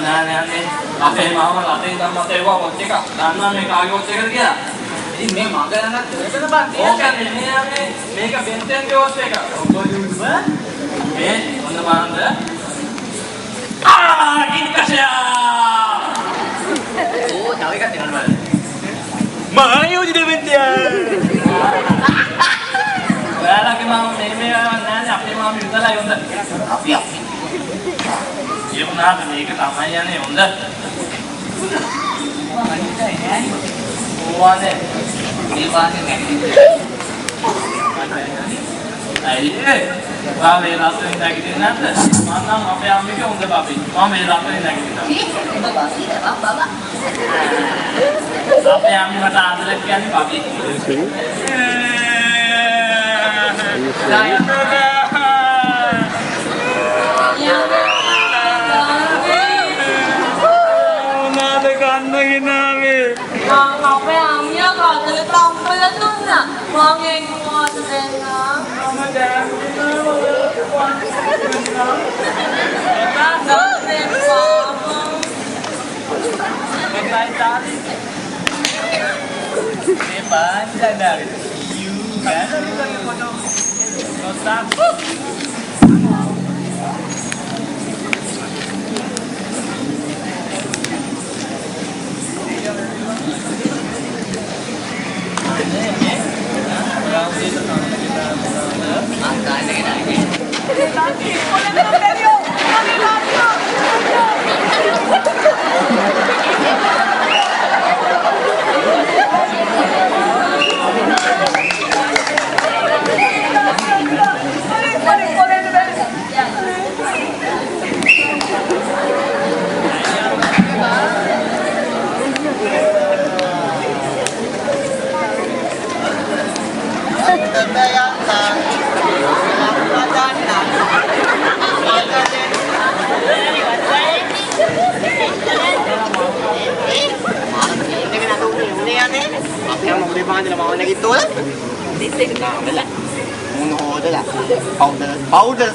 නෑ නෑ අපේ මාමා රටේ ඉඳන් මට ඒවා වොච් එකක්. දන්නවා මේ කාගේ වොච් එකද කියලා? ඉතින් මේ මග යනත් දෙකද බං? ඕකනේ මේ මේක බෙන්ටන්ගේ වොච් එක. ඔබ මේ ඔන්න බලන්න. ඉන්කෂයා! ඕ තව එකක් දෙන්න බලන්න. මායෝදි දෙවෙන්තියා. ඔයාලගේ මාමා මේ නෑනේ අපේ මාමා විතරයි හොඳ. අපි යමුනාද මේක තමයි යන්නේ හොඳ. ඕවානේ මේ වාගේ නැගිටින්න. අයියේ බාවේ රාත්‍රියේ නැගිටින්න නැද්ද? මම නම් අපේ අම්මිගේ හොඳ බබේ. මම මේ රාත්‍රියේ නැගිටිනවා. බබා. අපේ අම්මට ආදරේ කියන්නේ බබේ. අපේ අම්මියා කාටද තම්පල දුන්නා. මම ඒක මොකද දෙන්නා? මම දැන්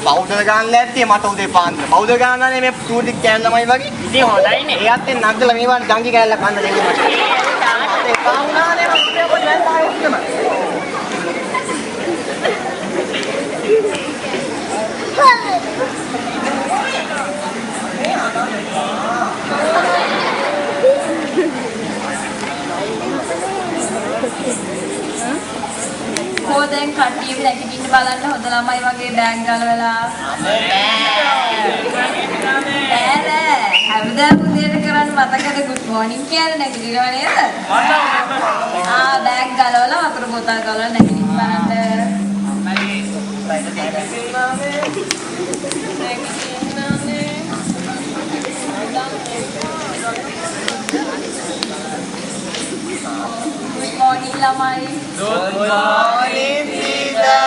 පවුඩර් ගන්න නැත්තේ මට උදේ පාන්දර. පවුඩර් ගන්නනේ මේ චූටි කෑන් ළමයි වගේ. ඉතින් හොඳයිනේ. එයාත් එක්ක නගලා මේවා ජංගි කෑල්ල කන්න දෙන්න මට. ඒ පාවුනානේ මම පොඩ්ඩක් දැන් තාම. දැන් කට්ටියව නැගිටින්න බලන්න හොඳ ළමයි වගේ බෑග් ගලවලා නෑ හැමදාම උදේට කරන්න මතකද good morning කියලා නැගිටිනව නේද? බෑග් ගලවලා වතුර බෝතල් ගලවලා නැගිටින්න බලන්න. Good morning lamai. Good morning Tita.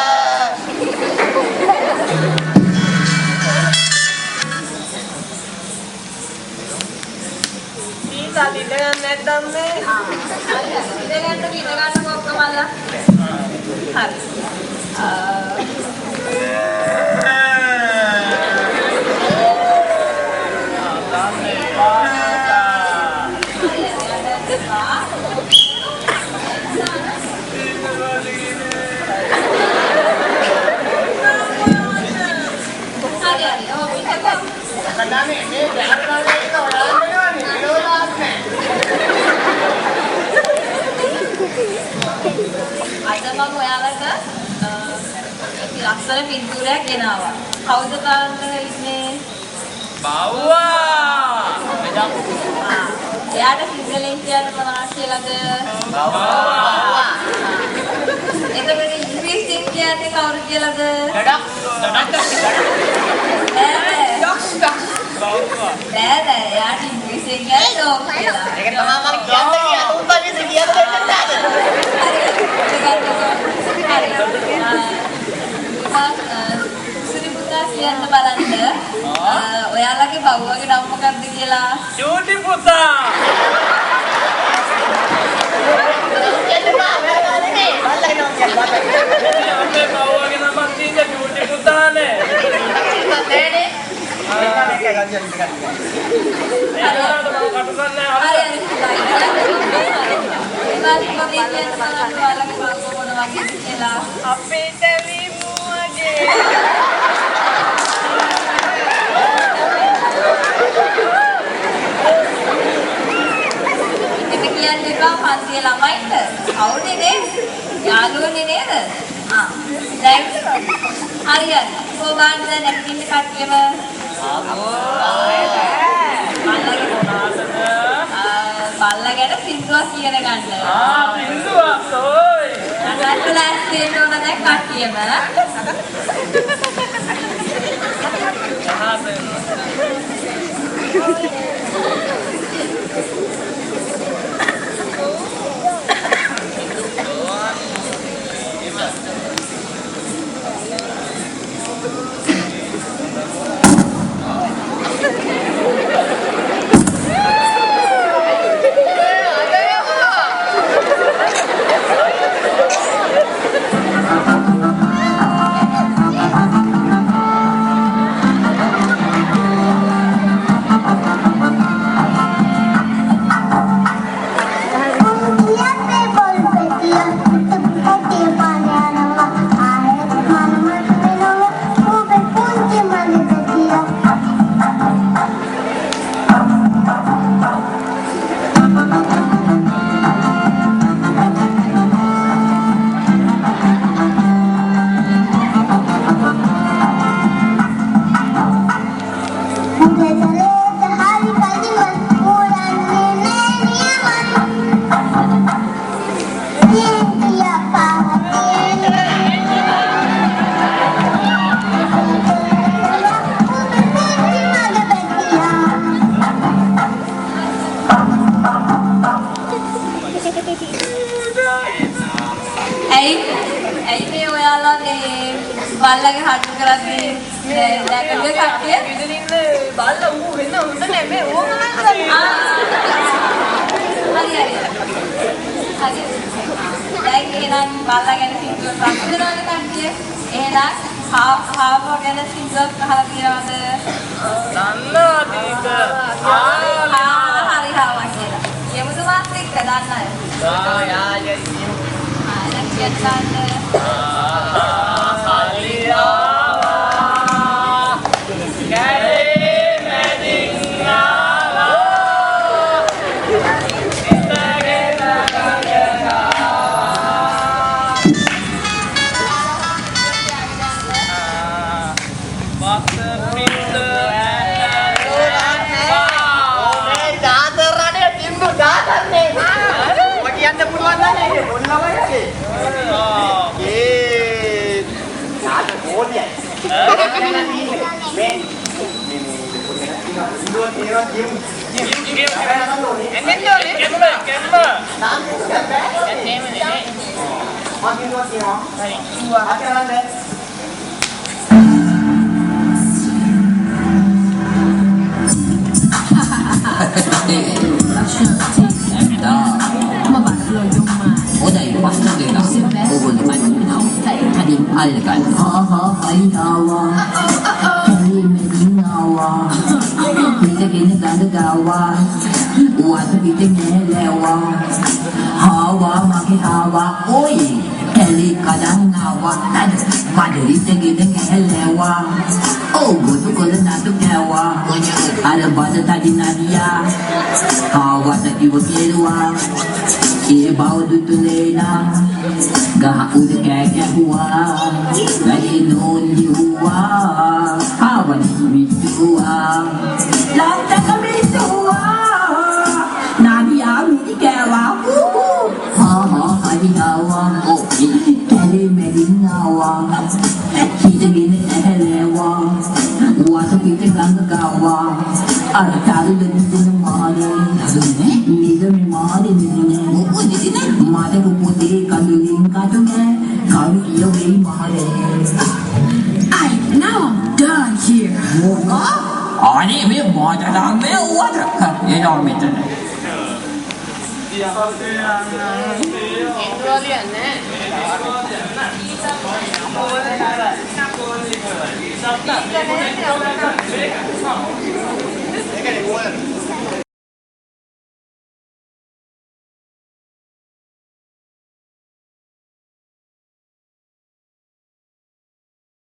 Tita dinner නැත්නම් මේ ඉඳගන්න කොක්කමල්ලා. හරි. මම ඔයාලට ලස්සන පින්තූරයක් ගෙනාවා. කවුද කාන්ද ඉන්නේ? බව්වා. එයාට සිංහලෙන් කියන්න මොනවද කියලාද? බව්වා. එතකොට ඉංග්‍රීසියෙන් කියන්නේ කවුරු කියලාද? ඩඩක්. බව්වා. නෑ එයාට ඉංග්‍රීසියෙන් කියන්නේ ඩොග් කියලා. ඒක තමයි මම කියන්නේ උඹගේ සිලියද දෙන්න කියන්න බලන්න ඔයාලගේ බව්වගේ නම මොකක්ද කියලා? චූටි පුතා. අපේ බව්වගේ නමක් තියෙන්නේ චූටි පුතානේ. අපිට විමුවගේ එත කියන්න එපා පන්තියේ ළමයින්ට. කවුනේ නේද? යාළුවනේ නේද? දැන් හරියට කොහොමද නැගිටින්න කට්ටියම? බල්ලා ගැන සින්දුවක් කියන ගන්න. සින්දුවක් ඔයි. නැත්නම් ක්ලාස් දෙන්න ඕන දැන් කට්ටියම. බල්ලගේ හටු කරද්දී දැකලා කට්ටිය විදින ඉන්න බල්ලා ඌ වෙන උන්ට නෙමෙයි ඕක නම් කරන්නේ. හරි. දැන් එහෙනම් බල්ලා ගැන සින්දුවක් ප්‍රශ්නවල කට්ටිය. එහෙනම් හාවෝ ගැන සින්දුවක් අහලා තියෙනවද? දන්නවා ටික. හරි හාවා කියලා. යමුද මාත් එක්ක දන්නයි. යාය. දැන් කියන්න. ඒක. ඒකනේ කොහෙද?